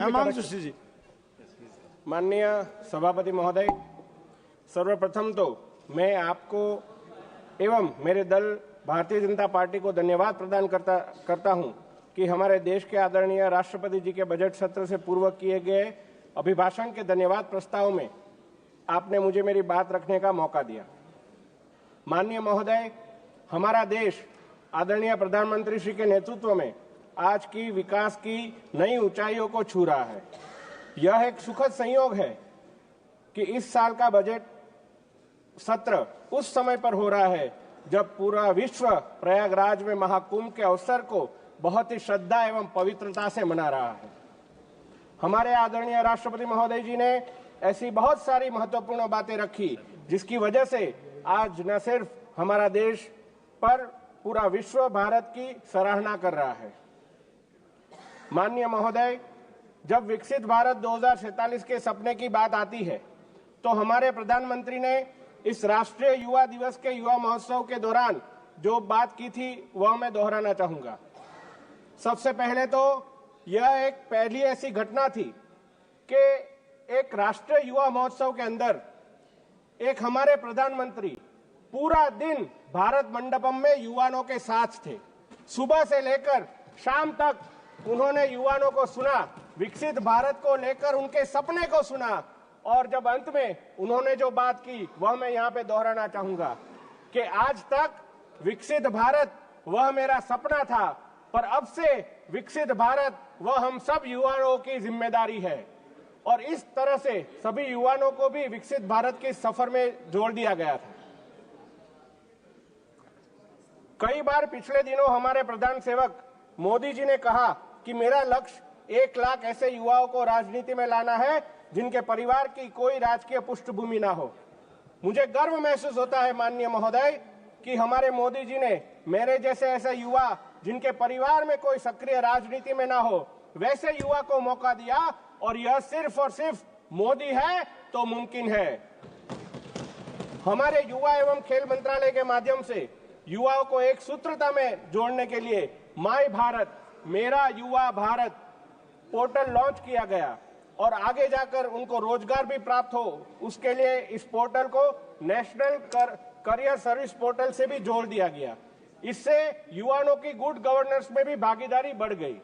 हिमांशु जी। माननीय सभापति महोदय, सर्वप्रथम तो मैं आपको एवं मेरे दल भारतीय जनता पार्टी को धन्यवाद प्रदान करता हूं कि हमारे देश के आदरणीय राष्ट्रपति जी के बजट सत्र से पूर्व किए गए अभिभाषण के धन्यवाद प्रस्ताव में आपने मुझे मेरी बात रखने का मौका दिया। माननीय महोदय, हमारा देश आदरणीय प्रधानमंत्री श्री के नेतृत्व में आज की विकास की नई ऊंचाइयों को छू रहा है। यह एक सुखद संयोग है कि इस साल का बजट सत्र उस समय पर हो रहा है जब पूरा विश्व प्रयागराज में महाकुंभ के अवसर को बहुत ही श्रद्धा एवं पवित्रता से मना रहा है। हमारे आदरणीय राष्ट्रपति महोदय जी ने ऐसी बहुत सारी महत्वपूर्ण बातें रखी जिसकी वजह से आज न सिर्फ हमारा देश पर पूरा विश्व भारत की सराहना कर रहा है। माननीय महोदय, जब विकसित भारत 2047 के सपने की बात आती है तो हमारे प्रधानमंत्री ने इस राष्ट्रीय युवा दिवस के युवा महोत्सव के दौरान जो बात की थी वह मैं दोहराना चाहूंगा। सबसे पहले तो यह एक पहली ऐसी घटना थी कि एक राष्ट्रीय युवा महोत्सव के अंदर एक हमारे प्रधानमंत्री पूरा दिन भारत मंडपम में युवाओं के साथ थे। सुबह से लेकर शाम तक उन्होंने युवाओं को सुना, विकसित भारत को लेकर उनके सपने को सुना और जब अंत में उन्होंने जो बात की वह मैं यहाँ पे दोहराना चाहूंगा कि आज तक विकसित भारत वह मेरा सपना था, पर अब से विकसित भारत वह हम सब युवाओं की जिम्मेदारी है। और इस तरह से सभी युवाओं को भी विकसित भारत के सफर में जोड़ दिया गया था। कई बार पिछले दिनों हमारे प्रधान सेवक मोदी जी ने कहा कि मेरा लक्ष्य 1 लाख ऐसे युवाओं को राजनीति में लाना है जिनके परिवार की कोई राजकीय पृष्ठभूमि ना हो। मुझे गर्व महसूस होता है माननीय महोदय कि हमारे मोदी जी ने मेरे जैसे ऐसे युवा जिनके परिवार में कोई सक्रिय राजनीति में ना हो वैसे युवा को मौका दिया और यह सिर्फ और सिर्फ मोदी है तो मुमकिन है। हमारे युवा एवं खेल मंत्रालय के माध्यम से युवाओं को एक सूत्रता में जोड़ने के लिए माय भारत मेरा युवा भारत पोर्टल लॉन्च किया गया और आगे जाकर उनको रोजगार भी प्राप्त हो उसके लिए इस पोर्टल को नेशनल करियर सर्विस पोर्टल से भी जोड़ दिया गया। इससे युवाओं की गुड गवर्नेंस में भी भागीदारी बढ़ गई।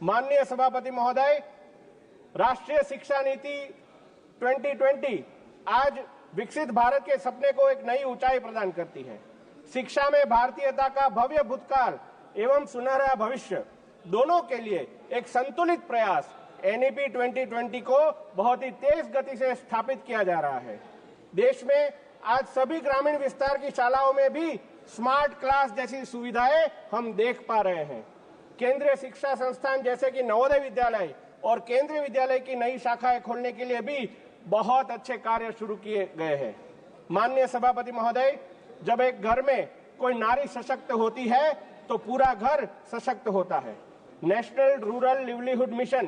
माननीय सभापति महोदय, राष्ट्रीय शिक्षा नीति 2020 आज विकसित भारत के सपने को एक नई ऊंचाई प्रदान करती है। शिक्षा में भारतीयता का भव्य भूतकाल एवं सुनहरा भविष्य दोनों के लिए एक संतुलित प्रयास एनईपी 2020 को बहुत ही तेज गति से स्थापित किया जा रहा है। देश में आज सभी ग्रामीण विस्तार की शालाओं में भी स्मार्ट क्लास जैसी सुविधाएं हम देख पा रहे हैं। केंद्रीय शिक्षा संस्थान जैसे कि नवोदय विद्यालय और केंद्रीय विद्यालय की नई शाखाएं खोलने के लिए भी बहुत अच्छे कार्य शुरू किए गए हैं। माननीय सभापति महोदय, जब एक घर में कोई नारी सशक्त होती है तो पूरा घर सशक्त होता है। नेशनल रूरल लिवलीहुड मिशन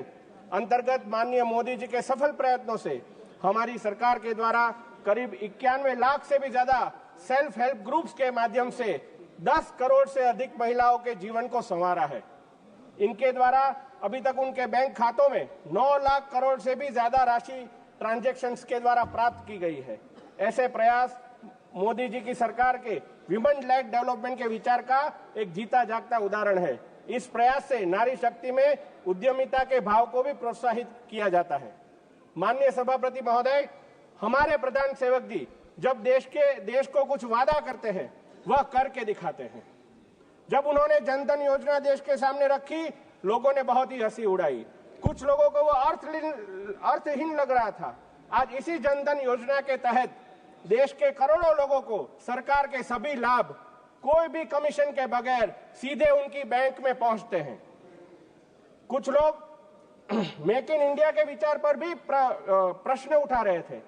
अंतर्गत माननीय मोदी जी के सफल प्रयत्नों से हमारी सरकार के द्वारा करीब 91 लाख से भी ज्यादा सेल्फ हेल्प ग्रुप्स के माध्यम से 10 करोड़ से अधिक महिलाओं के जीवन को संवारा है। इनके द्वारा अभी तक उनके बैंक खातों में 9 लाख करोड़ से भी ज्यादा राशि ट्रांजैक्शंस के द्वारा प्राप्त की गई है। ऐसे प्रयास मोदी जी की सरकार के विमेन लेड डेवलपमेंट के विचार का एक जीता जागता उदाहरण है। इस प्रयास से नारी शक्ति में उद्यमिता के भाव को भी प्रोत्साहित किया जाता है। माननीय सभापति महोदय, हमारे प्रधान सेवक जी जब देश को कुछ वादा करते हैं वह करके दिखाते हैं। जब उन्होंने जनधन योजना देश के सामने रखी, लोगों ने बहुत ही हंसी उड़ाई। कुछ लोगों को वो अर्थहीन लग रहा था। आज इसी जनधन योजना के तहत देश के करोड़ों लोगों को सरकार के सभी लाभ कोई भी कमीशन के बगैर सीधे उनकी बैंक में पहुंचते हैं। कुछ लोग मेक इन इंडिया के विचार पर भी प्रश्न उठा रहे थे।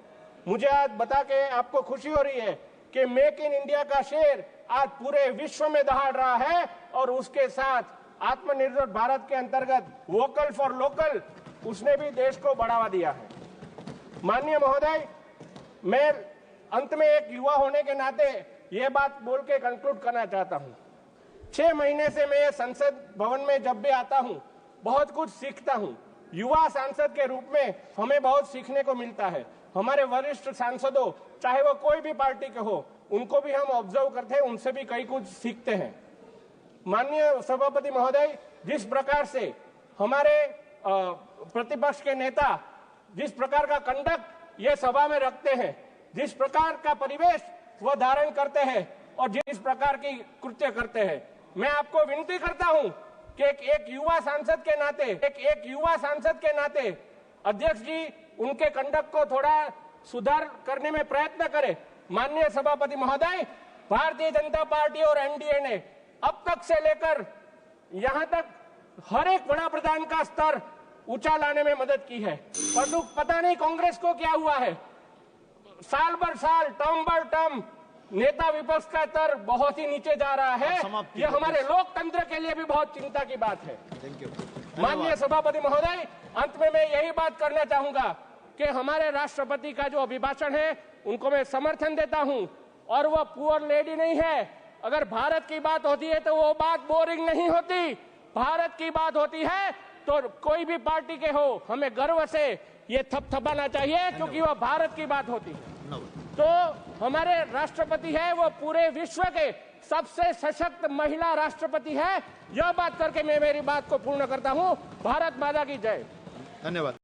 मुझे आज बता के आपको खुशी हो रही है कि मेक इन इंडिया का शेर आज पूरे विश्व में दहाड़ रहा है और उसके साथ आत्मनिर्भर भारत के अंतर्गत वोकल फॉर लोकल उसने भी देश को बढ़ावा दिया है। माननीय महोदय, मैं अंत में एक युवा होने के नाते ये बात बोल के कंक्लूड करना चाहता हूं। 6 महीने से मैं संसद भवन में जब भी आता हूं बहुत कुछ सीखता हूं। युवा सांसद के रूप में हमें बहुत सीखने को मिलता है। हमारे वरिष्ठ सांसदों, चाहे वो कोई भी पार्टी के हो, उनको भी हम ऑब्जर्व करते हैं, उनसे भी कई कुछ सीखते हैं। माननीय सभापति महोदय, जिस प्रकार से हमारे प्रतिपक्ष के नेता जिस प्रकार का कंडक्ट ये सभा में रखते हैं, जिस प्रकार का परिवेश वह धारण करते हैं और जिस प्रकार की कृत्य करते हैं, मैं आपको विनती करता हूं कि एक युवा सांसद के नाते अध्यक्ष जी उनके कंडक्ट को थोड़ा सुधार करने में प्रयत्न करें। माननीय सभापति महोदय, भारतीय जनता पार्टी और एनडीए ने अब तक से लेकर यहां तक हर एक बड़ा प्रधान का स्तर ऊंचा लाने में मदद की है, परंतु पता नहीं कांग्रेस को क्या हुआ है, साल भर साल, टर्म बर टर्म नेता विपक्ष का स्तर बहुत ही नीचे जा रहा है। यह हमारे लोकतंत्र के लिए भी बहुत चिंता की बात है। माननीय सभापति महोदय, अंत में मैं यही बात करना चाहूंगा कि हमारे राष्ट्रपति का जो अभिभाषण है उनको मैं समर्थन देता हूं, और वह पुअर लेडी नहीं है। अगर भारत की बात होती है तो वो बात बोरिंग नहीं होती। भारत की बात होती है तो कोई भी पार्टी के हो, हमें गर्व से ये थपथपाना चाहिए, क्योंकि वह भारत की बात होती है। तो हमारे राष्ट्रपति है वो पूरे विश्व के सबसे सशक्त महिला राष्ट्रपति है। यह बात करके मैं मेरी बात को पूर्ण करता हूं। भारत माता की जय। धन्यवाद।